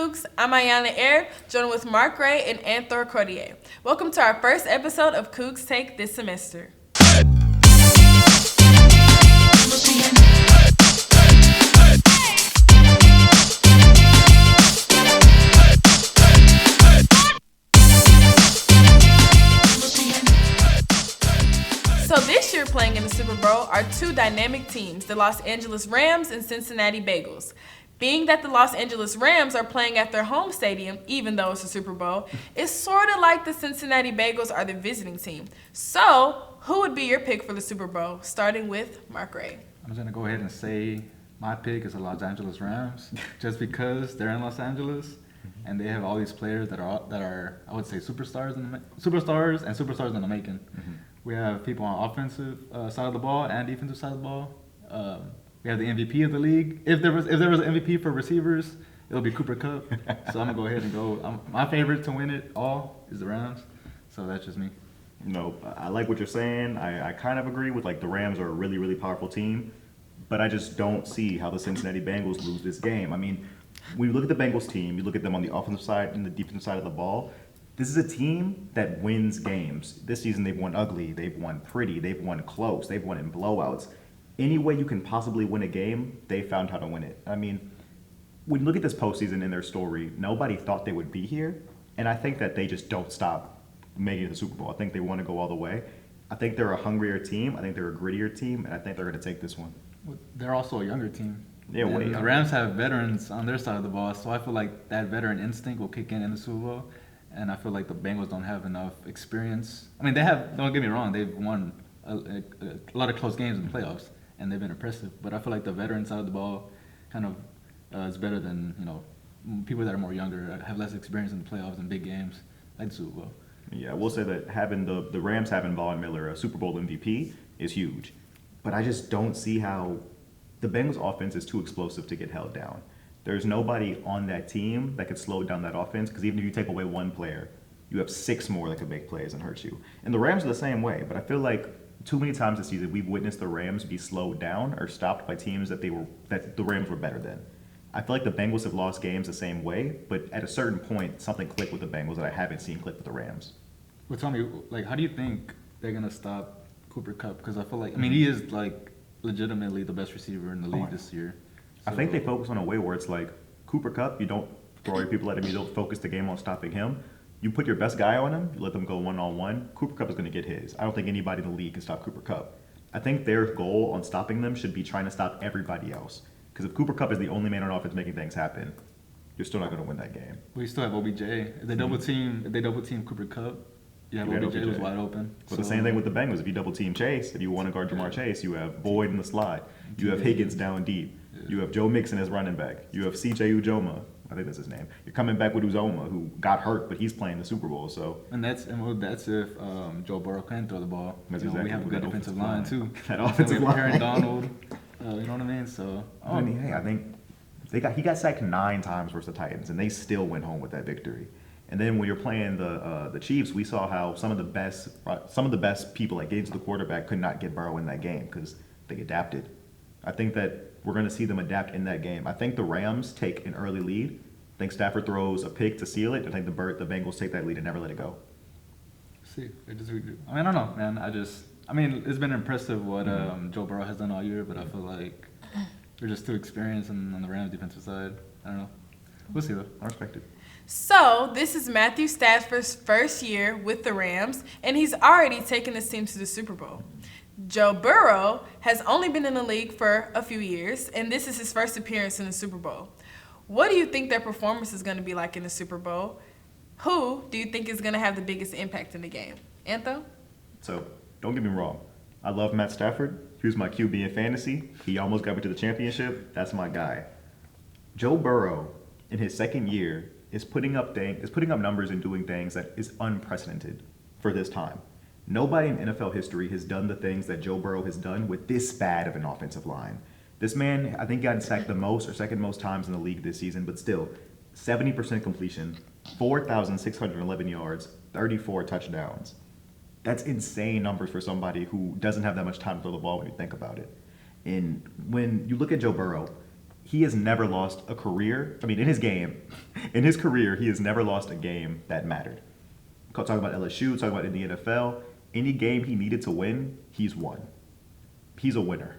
Cougs. I'm Auyana, joined with Marc and Cordeier. Welcome to our first episode of CoogsTake this semester. So this year playing in the Super Bowl are two dynamic teams, the Los Angeles Rams and Cincinnati Bengals. Being that the Los Angeles Rams are playing at their home stadium, even though it's a Super Bowl, it's sort of like the Cincinnati Bengals are the visiting team. So, who would be your pick for the Super Bowl, starting with Marc? I'm just going to go ahead and say my pick is the Los Angeles Rams, just because they're in Los Angeles and they have all these players that are I would say superstars and superstars in the making. Mm-hmm. We have people on offensive side of the ball and defensive side of the ball. We have the MVP of the league. If there was an MVP for receivers, it'll be Cooper Kupp. So I'm gonna go ahead and go. My favorite to win it all is the Rams. So that's just me. No, I like what you're saying. I kind of agree with, like, the Rams are a really, really powerful team, but I just don't see how the Cincinnati Bengals lose this game. I mean, when you look at the Bengals team, you look at them on the offensive side and the defensive side of the ball. This is a team that wins games. This season they've won ugly, they've won pretty, they've won close, they've won in blowouts. Any way you can possibly win a game, they found how to win it. I mean, when you look at this postseason in their story, nobody thought they would be here, and I think that they just don't stop making it to the Super Bowl. I think they want to go all the way. I think they're a hungrier team, I think they're a grittier team, and I think they're going to take this one. They're also a younger team. Yeah, the Rams have veterans on their side of the ball, so I feel like that veteran instinct will kick in the Super Bowl. And I feel like the Bengals don't have enough experience. I mean, they have, don't get me wrong, they've won a lot of close games in the playoffs, and they've been impressive. But I feel like the veteran side of the ball kind of is better than, people that are more younger, have less experience in the playoffs and big games, like the Super Bowl. Yeah, I will say that having the Rams having Von Miller, a Super Bowl MVP, is huge. But I just don't see how the Bengals offense is too explosive to get held down. There's nobody on that team that could slow down that offense, because even if you take away one player, you have six more that could make plays and hurt you. And the Rams are the same way, but I feel like too many times this season we've witnessed the Rams be slowed down or stopped by teams that the Rams were better than. I feel like the Bengals have lost games the same way, but at a certain point something clicked with the Bengals that I haven't seen click with the Rams. Well, tell me, how do you think they're going to stop Cooper Kupp? Because I feel like, he is, legitimately the best receiver in the league this year. I think they focus on a way where it's like, Cooper Kupp, you don't throw your people at him, you don't focus the game on stopping him. You put your best guy on him, you let them go one-on-one, Cooper Kupp is going to get his. I don't think anybody in the league can stop Cooper Kupp. I think their goal on stopping them should be trying to stop everybody else. Because if Cooper Kupp is the only man on offense making things happen, you're still not going to win that game. We still have OBJ. If they double team Cooper Kupp, you have OBJ who's wide open. Well, the same thing with the Bengals. If you double team Chase, if you want to guard Jamar Chase, you have Boyd in the slot. You have Higgins down deep. You have Joe Mixon as running back. You have C.J. Uzoma. I think that's his name. You're coming back with Uzoma, who got hurt, but he's playing the Super Bowl. So that's if Joe Burrow can throw the ball. That's exactly we have a good defensive line too. That offensive line. Aaron Donald. You know what I mean? So I think he got sacked 9 times versus the Titans, and they still went home with that victory. And then when you're playing the Chiefs, we saw how some of the best people that get into the quarterback could not get Burrow in that game because they adapted. I think that we're going to see them adapt in that game. I think the Rams take an early lead. I think Stafford throws a pick to seal it. I think the Bengals take that lead and never let it go. See, I don't know, man. It's been impressive what Joe Burrow has done all year, but I feel like we're just too experienced on the Rams defensive side. I don't know. We'll see though. I respect it. So, this is Matthew Stafford's first year with the Rams, and he's already taken his team to the Super Bowl. Joe Burrow has only been in the league for a few years, and this is his first appearance in the Super Bowl. What do you think their performance is going to be like in the Super Bowl? Who do you think is going to have the biggest impact in the game? Antho? So, don't get me wrong. I love Matt Stafford. He was my QB in fantasy. He almost got me to the championship. That's my guy. Joe Burrow, in his second year, is putting up numbers and doing things that is unprecedented for this time. Nobody in NFL history has done the things that Joe Burrow has done with this bad of an offensive line. This man, I think, got sacked the most or second most times in the league this season, but still, 70% completion, 4,611 yards, 34 touchdowns. That's insane numbers for somebody who doesn't have that much time to throw the ball when you think about it. And when you look at Joe Burrow, he has never lost a career. I mean, in his game, In his career, he has never lost a game that mattered. Talking about LSU, talking about in the NFL, any game he needed to win, he's won. He's a winner.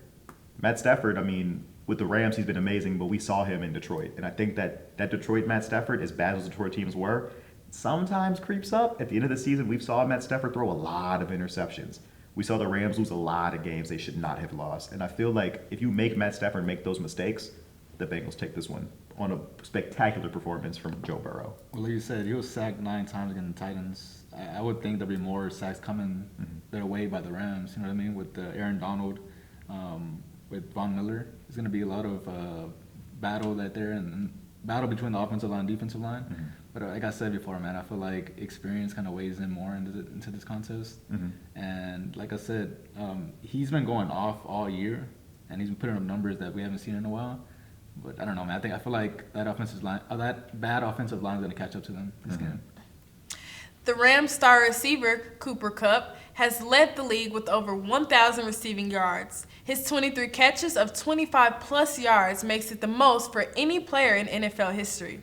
Matt Stafford, I mean, with the Rams, he's been amazing, but we saw him in Detroit. And I think that Detroit Matt Stafford, as bad as Detroit teams were, sometimes creeps up. At the end of the season, we saw Matt Stafford throw a lot of interceptions. We saw the Rams lose a lot of games they should not have lost. And I feel like if you make Matt Stafford make those mistakes, the Bengals take this one on a spectacular performance from Joe Burrow. Well, like you said, he was sacked 9 times against the Titans. I would think there'd be more sacks coming their way by the Rams. You know what I mean? With Aaron Donald, with Von Miller, there's going to be a lot of battle and battle between the offensive line and defensive line. Mm-hmm. But like I said before, man, I feel like experience kind of weighs in more into this contest. And like I said, he's been going off all year, and he's been putting up numbers that we haven't seen in a while. But I don't know, man. I feel like that bad offensive line is going to catch up to them this game. The Rams star receiver, Cooper Kupp, has led the league with over 1,000 receiving yards. His 23 catches of 25-plus yards makes it the most for any player in NFL history.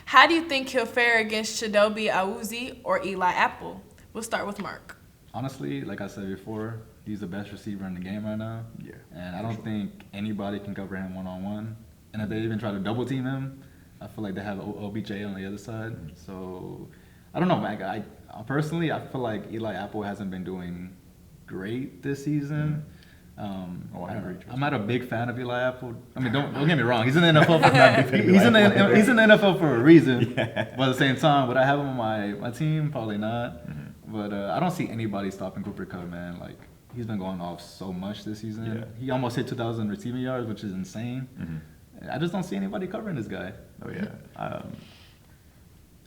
How do you think he'll fare against Chidobe Awuzie or Eli Apple? We'll start with Marc. Honestly, like I said before, he's the best receiver in the game right now. Yeah, and I don't think anybody can cover him one-on-one. And if they even try to double-team him, I feel like they have OBJ on the other side. So I don't know, man. I personally feel like Eli Apple hasn't been doing great this season. I'm not a big fan of Eli Apple. I mean, don't get me wrong. He's in the NFL. He's in the NFL for a reason. Yeah. But at the same time, would I have him on my team? Probably not. But I don't see anybody stopping Cooper Kupp, man. Like, he's been going off so much this season. Yeah. He almost hit 2,000 receiving yards, which is insane. I just don't see anybody covering this guy. Oh yeah.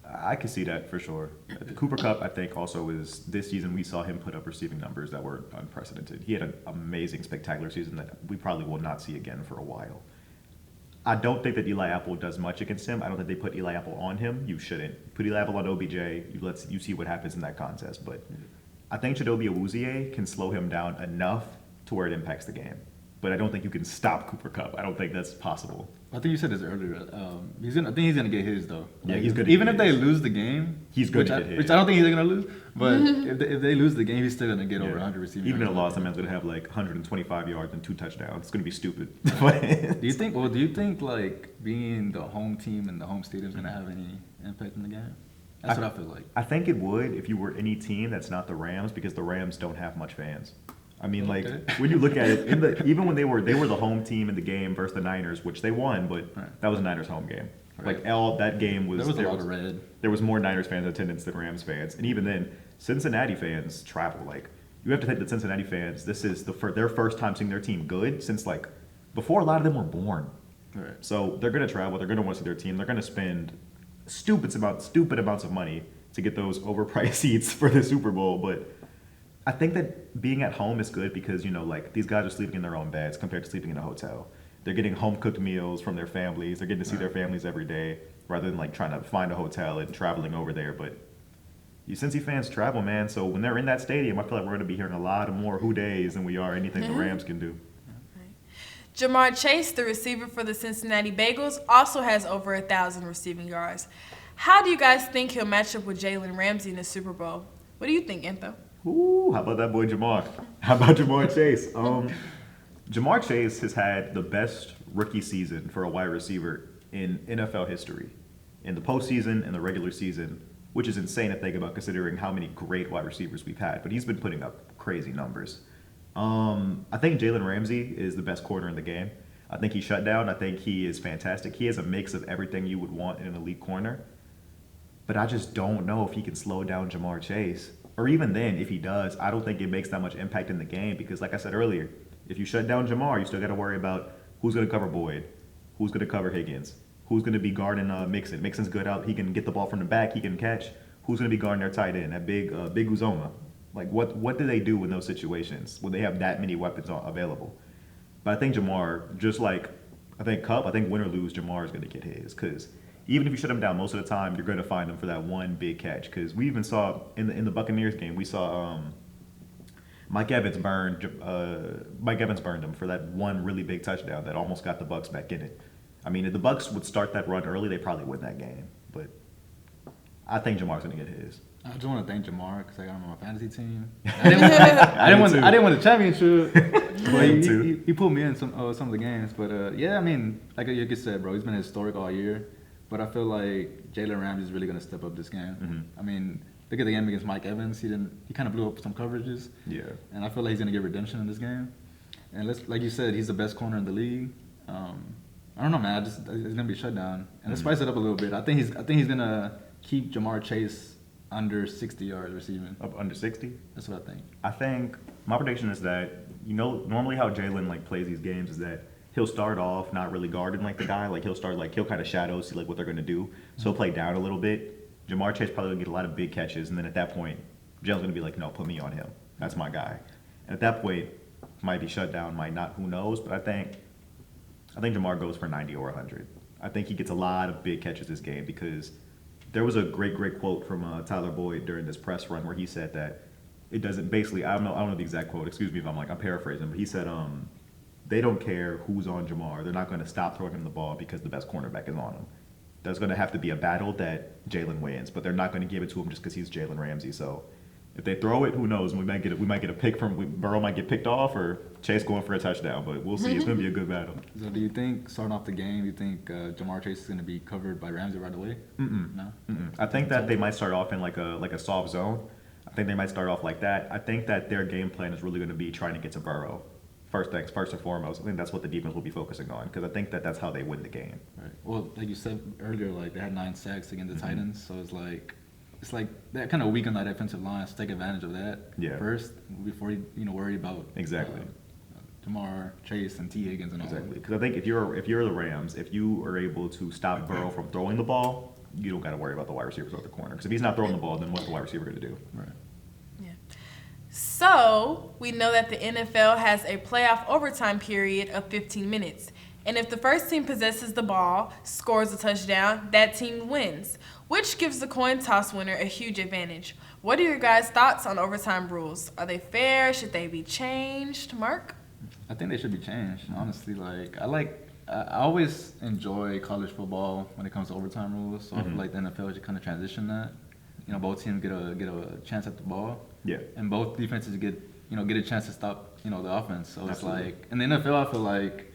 I can see that for sure. Cooper Kupp, I think, also is this season we saw him put up receiving numbers that were unprecedented. He had an amazing, spectacular season that we probably will not see again for a while. I don't think that Eli Apple does much against him. I don't think they put Eli Apple on him. You shouldn't. Put Eli Apple on OBJ. You see what happens in that contest. But I think Chidobe Awuzie can slow him down enough to where it impacts the game. But I don't think you can stop Cooper Kupp. I don't think that's possible. I think you said this earlier. I think he's gonna get his though. Yeah, he's good. Even if they lose the game, he's good. Which I don't think he's gonna lose. But if they lose the game, he's still gonna get over 100 receiving. Even in a loss, that man's gonna have like 125 yards and 2 touchdowns. It's gonna be stupid. Do you think like being the home team and the home stadium is gonna have any impact in the game? That's what I feel like. I think it would if you were any team that's not the Rams, because the Rams don't have much fans. I mean, like, when you look at it, even when they were the home team in the game versus the Niners, which they won, but that was a Niners home game. Right. Like, that game was... There was a lot of red. There was more Niners fans in attendance than Rams fans. And even then, Cincinnati fans travel. Like, you have to think that Cincinnati fans, this is their first time seeing their team good since, like, before a lot of them were born. Right. So they're going to travel. They're going to want to see their team. They're going to spend stupid amounts of money to get those overpriced seats for the Super Bowl, but... I think that being at home is good because, like, these guys are sleeping in their own beds compared to sleeping in a hotel. They're getting home-cooked meals from their families. They're getting to see their families every day rather than, like, trying to find a hotel and traveling over there. But you Cincy fans travel, man. So when they're in that stadium, I feel like we're going to be hearing a lot more who-days than we are anything the Rams can do. Jamar Chase, the receiver for the Cincinnati Bengals, also has over 1,000 receiving yards. How do you guys think he'll match up with Jalen Ramsey in the Super Bowl? What do you think, Antho? Ooh, how about that boy Jamar? How about Jamar Chase? Jamar Chase has had the best rookie season for a wide receiver in NFL history, in the postseason and the regular season, which is insane to think about considering how many great wide receivers we've had. But he's been putting up crazy numbers. I think Jalen Ramsey is the best corner in the game. I think he's shut down. I think he is fantastic. He has a mix of everything you would want in an elite corner. But I just don't know if he can slow down Jamar Chase. Or even then, if he does, I don't think it makes that much impact in the game because, like I said earlier, if you shut down Jamar, you still got to worry about who's going to cover Boyd, who's going to cover Higgins, who's going to be guarding Mixon. Mixon's good out. He can get the ball from the back. He can catch. Who's going to be guarding their tight end, that big Uzoma? Like, what do they do in those situations when they have that many weapons available? But I think Jamar, just like I think Kupp, I think win or lose, Jamar is going to get his because even if you shut him down most of the time, you're going to find him for that one big catch. Because we even saw in the Buccaneers game, we saw Mike Evans burned him for that one really big touchdown that almost got the Bucs back in it. I mean, if the Bucs would start that run early, they probably win that game. but I think Jamar's going to get his. I just want to thank Jamar because I got him on my fantasy team. I didn't win the championship, but he pulled me in some of the games. But yeah, I mean, like you said, bro, he's been historic all year. But I feel like Jalen Ramsey is really gonna step up this game. Mm-hmm. I mean, look at the game against Mike Evans. He kind of blew up some coverages. Yeah. And I feel like he's gonna get redemption in this game. And like you said, he's the best corner in the league. I don't know, man. It's gonna be shut down. And let's spice it up a little bit. I think he's gonna keep Jamar Chase under 60 yards receiving. Up under 60? That's what I think. I think my prediction is that, normally how Jalen like plays these games is that he'll start off not really guarding like the guy. Like he'll kind of shadow, see like what they're gonna do. So he'll play down a little bit. Jamar Chase probably gonna get a lot of big catches, and then at that point, Jalen's gonna be like, no, put me on him. That's my guy. And at that point, might be shut down, might not, who knows? But I think Jamar goes for 90 or 100. I think he gets a lot of big catches this game because there was a great quote from Tyler Boyd during this press run where he said that it doesn't basically, I don't know the exact quote, excuse me if I'm paraphrasing, but he said they don't care who's on Jamar. They're not going to stop throwing him the ball because the best cornerback is on him. There's going to have to be a battle that Jalen wins, but they're not going to give it to him just because he's Jalen Ramsey. So if they throw it, who knows? We might get a pick Burrow might get picked off or Chase going for a touchdown, but we'll see. It's going to be a good battle. So do you think, starting off the game, Jamar Chase is going to be covered by Ramsey right away? No? I think that they might start off in like a soft zone. I think they might start off like that. I think that their game plan is really going to be trying to get to Burrow. First and foremost, I think that's what the defense will be focusing on because I think that that's how they win the game. Right. Well, like you said earlier, like they had 9 sacks against the Titans, so it's like that kind of weakened that offensive line. So take advantage of that first before you worry about exactly Jamar Chase and T Higgins and all. Exactly, because I think if you're the Rams, if you are able to stop Burrow from throwing the ball, you don't got to worry about the wide receivers or the corner. Because if he's not throwing the ball, then what's the wide receiver going to do? Right. So, we know that the NFL has a playoff overtime period of 15 minutes. And if the first team possesses the ball, scores a touchdown, that team wins, which gives the coin toss winner a huge advantage. What are your guys' thoughts on overtime rules? Are they fair? Should they be changed? Marc? I think they should be changed, honestly. I always enjoy college football when it comes to overtime rules, so I feel like the NFL should kind of transition that. Both teams get a chance at the ball. Yeah. And both defenses get a chance to stop, the offense. So Absolutely. It's like in the NFL, I feel like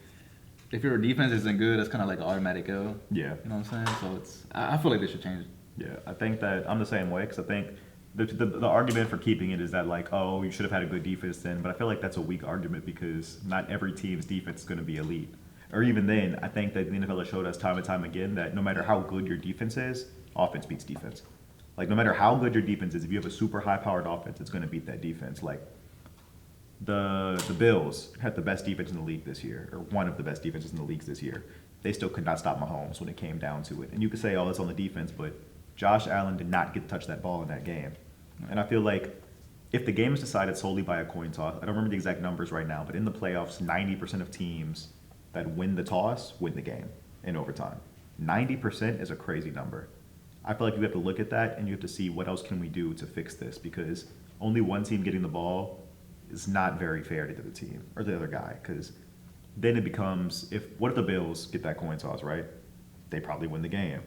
if your defense isn't good, it's kind of like an automatic L. Yeah. You know what I'm saying? So I feel like they should change it. Yeah, I think that I'm the same way because I think the argument for keeping it is that like, oh, you should have had a good defense then, but I feel like that's a weak argument because not every team's defense is going to be elite. Or even then, I think that the NFL has showed us time and time again that no matter how good your defense is, offense beats defense. Like no matter how good your defense is, if you have a super high-powered offense, it's going to beat that defense. Like the Bills had the best defense in the league this year, or one of the best defenses in the leagues this year. They still could not stop Mahomes when it came down to it. And you could say, oh, that's on the defense, but Josh Allen did not get to touch that ball in that game. And I feel like if the game is decided solely by a coin toss, I don't remember the exact numbers right now, but in the playoffs, 90% of teams that win the toss win the game in overtime. 90% is a crazy number. I feel like you have to look at that and you have to see what else can we do to fix this because only one team getting the ball is not very fair to the other team or the other guy because then it becomes what if the Bills get that coin toss, right? They probably win the game.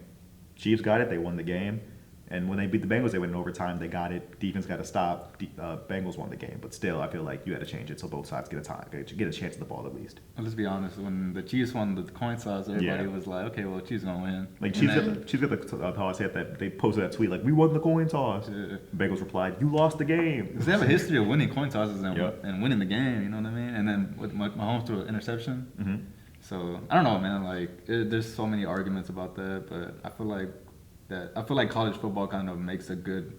Chiefs got it, they won the game. And when they beat the Bengals, they went in overtime. They got it. Defense got to stop. Bengals won the game. But still, I feel like you had to change it so both sides get a chance at the ball at least. Well, let's be honest. When the Chiefs won the coin toss, everybody was like, okay, well, Chiefs going to win. Like, Chiefs got the toss. They posted that tweet, like, we won the coin toss. Yeah. Bengals replied, you lost the game. Because they have a history of winning coin tosses and winning the game, you know what I mean? And then with Mahomes threw an interception. Mm-hmm. So, I don't know, man. Like, there's so many arguments about that. But I feel like college football kind of makes a good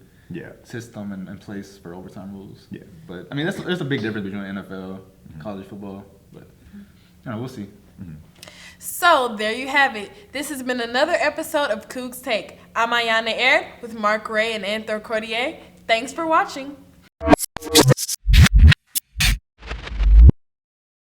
system and place for overtime rules. Yeah. But I mean, there's a big difference between NFL and college football. But we'll see. Mm-hmm. So there you have it. This has been another episode of CoogsTake. I'm Auyana with Marc Ray and Cordeier. Thanks for watching.